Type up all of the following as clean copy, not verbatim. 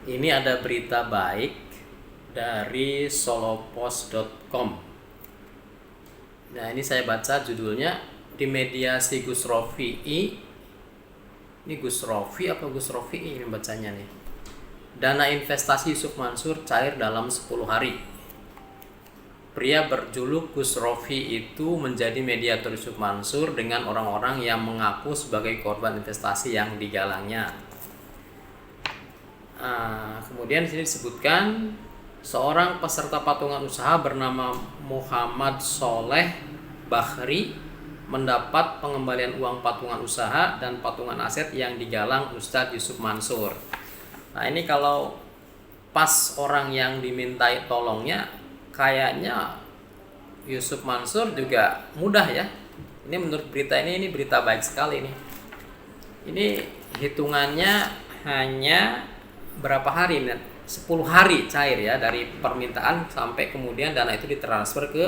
Ini ada berita baik dari solopost.com. Nah, ini saya baca judulnya, di mediasi Gus Rofi'i. Ini Gus Rofi apa Gus Rofi'i ini bacanya nih. Dana investasi Yusuf Mansur cair dalam 10 hari. Pria berjuluk Gus Rofi itu menjadi mediator Yusuf Mansur dengan orang-orang yang mengaku sebagai korban investasi yang digalangnya. Kemudian di sini disebutkan seorang peserta patungan usaha bernama Muhammad Soleh Bakhri mendapat pengembalian uang patungan usaha dan patungan aset yang digalang Ustadz Yusuf Mansur. Nah, ini kalau pas orang yang dimintai tolongnya, kayaknya Yusuf Mansur juga mudah ya. Ini menurut berita ini berita baik sekali nih. Ini hitungannya hanya berapa hari nih? 10 hari cair ya, dari permintaan sampai kemudian dana itu ditransfer ke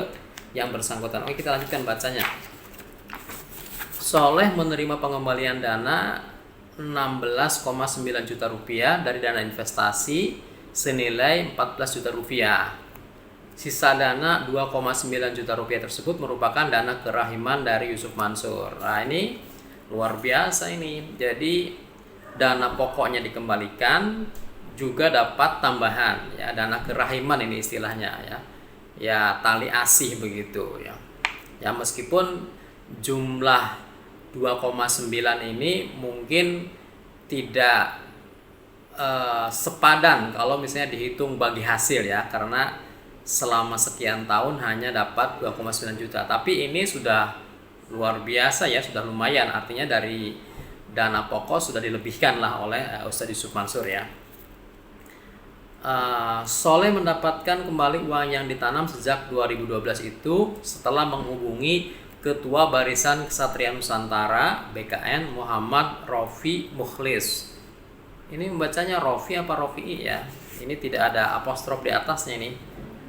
yang bersangkutan. Oke, kita lanjutkan bacanya. Soleh menerima pengembalian dana 16,9 juta rupiah dari dana investasi senilai 14 juta rupiah. Sisa dana 2,9 juta rupiah tersebut merupakan dana kerahiman dari Yusuf Mansur. Nah, ini luar biasa ini. Jadi dana pokoknya dikembalikan, juga dapat tambahan ya, dana kerahiman ini istilahnya ya. Ya, tali asih begitu ya. Ya, meskipun jumlah 2,9 ini mungkin tidak sepadan kalau misalnya dihitung bagi hasil ya, karena selama sekian tahun hanya dapat 2,9 juta. Tapi ini sudah luar biasa ya, sudah lumayan. Artinya dari dana pokok sudah dilebihkan lah oleh Ustadz Yusuf Mansur ya. Soleh mendapatkan kembali uang yang ditanam sejak 2012 itu setelah menghubungi Ketua Barisan Ksatria Nusantara BKN Muhammad Rofi Mukhlis. Ini membacanya Rofi apa Rofi'i ya. Ini tidak ada apostrof di atasnya ini.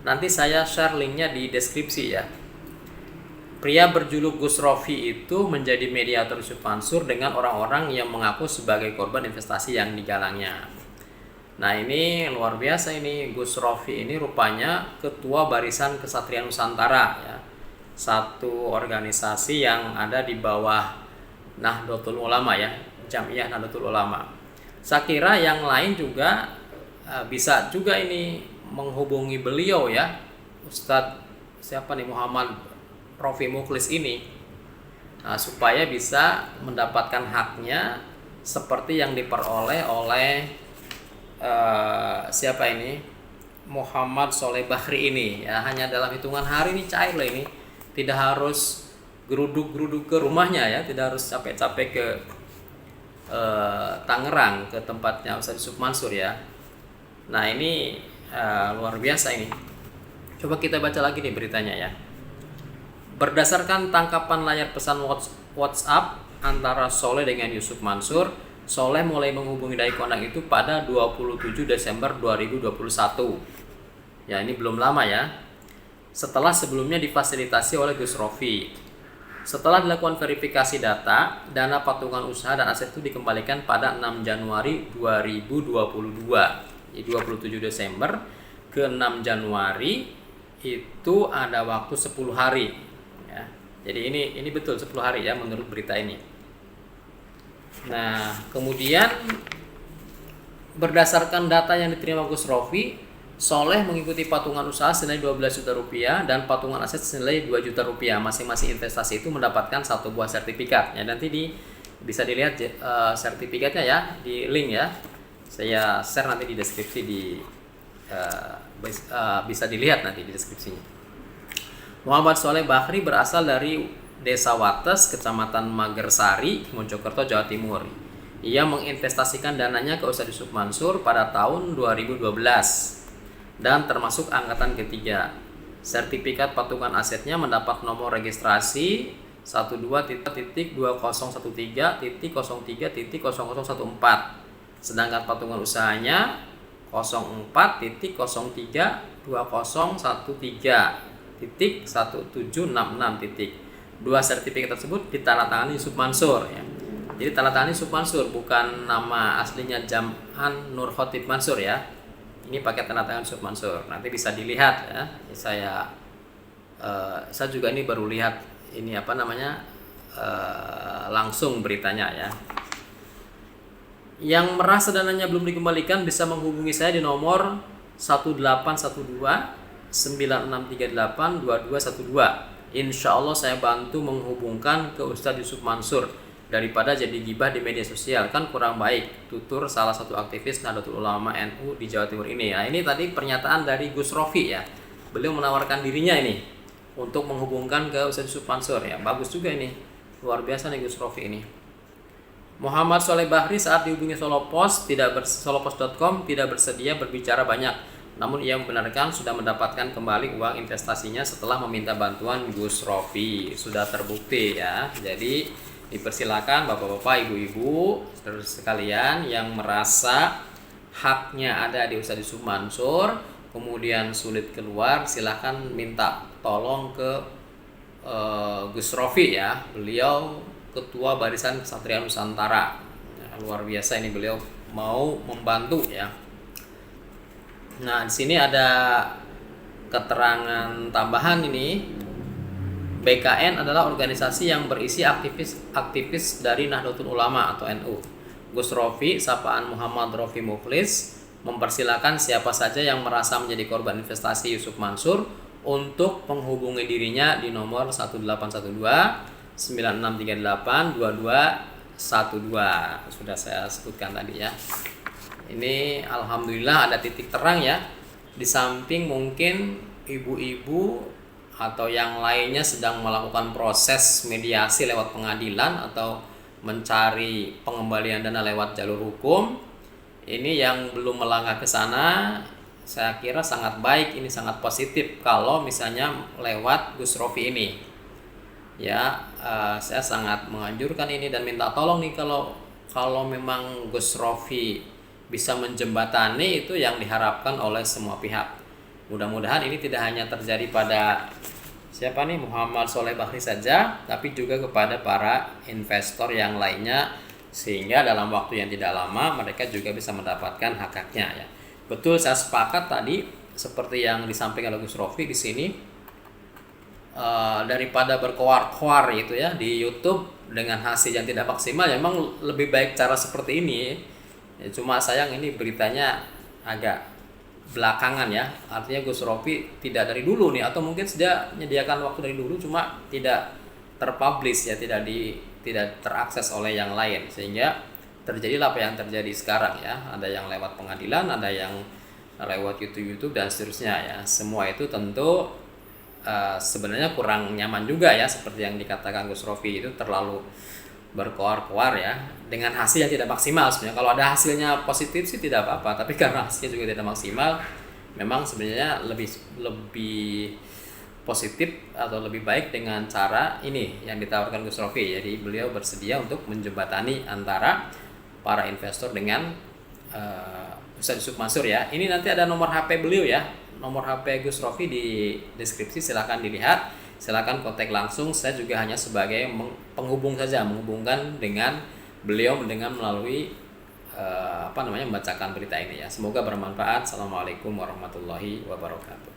Nanti saya share linknya di deskripsi ya. Pria berjuluk Gus Rofi itu menjadi mediator Yusuf Mansur dengan orang-orang yang mengaku sebagai korban investasi yang digalangnya. Nah, ini luar biasa ini. Gus Rofi ini rupanya Ketua Barisan Ksatria Nusantara ya. Satu organisasi yang ada di bawah Nahdlatul Ulama ya, Jamiah Nahdlatul Ulama. Saya kira yang lain juga bisa juga ini menghubungi beliau ya, Ustadz siapa nih, Muhammad Rofi Mukhlis ini, supaya bisa mendapatkan haknya seperti yang diperoleh oleh siapa ini, Muhammad Soleh Bakhri ini ya. Hanya dalam hitungan hari ini cair lah ini, tidak harus geruduk-geruduk ke rumahnya ya, tidak harus capek-capek ke Tangerang ke tempatnya Ustadz Yusuf Mansur ya. Nah, ini luar biasa ini. Coba kita baca lagi nih beritanya ya. Berdasarkan tangkapan layar pesan WhatsApp antara Soleh dengan Yusuf Mansur, Soleh mulai menghubungi dai kondang itu pada 27 Desember 2021. Ya, ini belum lama ya. Setelah sebelumnya difasilitasi oleh Gus Rofi. Setelah dilakukan verifikasi data, dana patungan usaha dan aset itu dikembalikan pada 6 Januari 2022. Di 27 Desember ke 6 Januari itu ada waktu 10 hari ya. Jadi ini betul 10 hari ya menurut berita ini. Nah, kemudian berdasarkan data yang diterima Gus Rofi, Soleh mengikuti patungan usaha senilai 12 juta rupiah dan patungan aset senilai 2 juta rupiah. Masing-masing investasi itu mendapatkan satu buah sertifikat ya. Nanti bisa dilihat sertifikatnya ya di link ya. Saya share nanti di deskripsi bisa dilihat nanti di deskripsinya. Muhammad Soleh Bakhri berasal dari Desa Wates, Kecamatan Magersari, Mojokerto, Jawa Timur. Ia menginvestasikan dananya ke Ustadz Yusuf Mansur pada tahun 2012 dan termasuk angkatan ketiga. Sertifikat patungan asetnya mendapat nomor registrasi 12.2013.03.0014. Sedangkan patungan usahanya 04.2013.1766. Dua sertifikat tersebut ditandatangani Yusuf Mansur ya. Jadi tanda tangan Yusuf Mansur, bukan nama aslinya Jam'an Nur Khotib Mansur ya. Ini pakai tanda tangan Yusuf Mansur. Nanti bisa dilihat ya. Saya juga ini baru lihat ini langsung beritanya ya. Yang merasa dananya belum dikembalikan bisa menghubungi saya di nomor 1812 9638 2212. Insya Allah saya bantu menghubungkan ke Ustadz Yusuf Mansur daripada jadi gibah di media sosial, kan kurang baik, tutur salah satu aktivis Nahdlatul Ulama NU di Jawa Timur ini. Nah, ini tadi pernyataan dari Gus Rofi ya. Beliau menawarkan dirinya ini untuk menghubungkan ke Ustadz Yusuf Mansur ya. Bagus juga ini, luar biasa nih Gus Rofi ini. Muhammad Soleh Bahri saat dihubungi solopos.com tidak bersedia berbicara banyak, namun ia membenarkan sudah mendapatkan kembali uang investasinya setelah meminta bantuan Gus Rofi. Sudah terbukti ya. Jadi dipersilakan bapak-bapak, ibu-ibu, saudara sekalian yang merasa haknya ada di Ustadz Yusuf Mansur, kemudian sulit keluar, silahkan minta tolong ke Gus Rofi ya. Beliau Ketua Barisan Ksatria Nusantara. Ya, luar biasa ini, beliau mau membantu ya. Nah, di sini ada keterangan tambahan ini. BKN adalah organisasi yang berisi aktivis dari Nahdlatul Ulama atau NU. Gus Rofi, sapaan Muhammad Rofi Mukhlis, mempersilahkan siapa saja yang merasa menjadi korban investasi Yusuf Mansur untuk menghubungi dirinya di nomor 1812 9638 2212. Sudah saya sebutkan tadi ya. Ini alhamdulillah ada titik terang ya. Di samping mungkin ibu-ibu atau yang lainnya sedang melakukan proses mediasi lewat pengadilan atau mencari pengembalian dana lewat jalur hukum. Ini yang belum melangkah ke sana, saya kira sangat baik, ini sangat positif kalau misalnya lewat Gus Rofi ini. Ya, saya sangat menganjurkan ini dan minta tolong nih kalau memang Gus Rofi bisa menjembatani, itu yang diharapkan oleh semua pihak. Mudah-mudahan ini tidak hanya terjadi pada siapa nih Muhammad Soleh Bahri saja, tapi juga kepada para investor yang lainnya, sehingga dalam waktu yang tidak lama mereka juga bisa mendapatkan hak-haknya ya. Betul, saya sepakat tadi seperti yang disampaikan oleh Gus Rofi di sini. Daripada berkoar-koar gitu ya di YouTube dengan hasil yang tidak maksimal, ya memang lebih baik cara seperti ini ya. Cuma sayang ini beritanya agak belakangan ya, artinya Gus Rofi tidak dari dulu nih, atau mungkin sudah menyediakan waktu dari dulu cuma tidak terpublish ya, tidak terakses oleh yang lain, sehingga terjadilah apa yang terjadi sekarang ya. Ada yang lewat pengadilan, ada yang lewat YouTube dan seterusnya ya. Semua itu tentu sebenarnya kurang nyaman juga ya, seperti yang dikatakan Gus Rofi, itu terlalu berkoar-koar ya dengan hasil yang tidak maksimal. Sebenarnya kalau ada hasilnya positif sih tidak apa-apa, tapi karena hasilnya juga tidak maksimal, memang sebenarnya lebih positif atau lebih baik dengan cara ini yang ditawarkan Gus Rofi. Jadi beliau bersedia untuk menjembatani antara para investor dengan Ustadz Yusuf Mansur ya. Ini nanti ada nomor HP beliau ya, nomor HP Gus Rofi di deskripsi, silakan dilihat, silakan kontak langsung. Saya juga hanya sebagai penghubung saja, menghubungkan dengan beliau dengan melalui membacakan berita ini ya. Semoga bermanfaat. Assalamualaikum warahmatullahi wabarakatuh.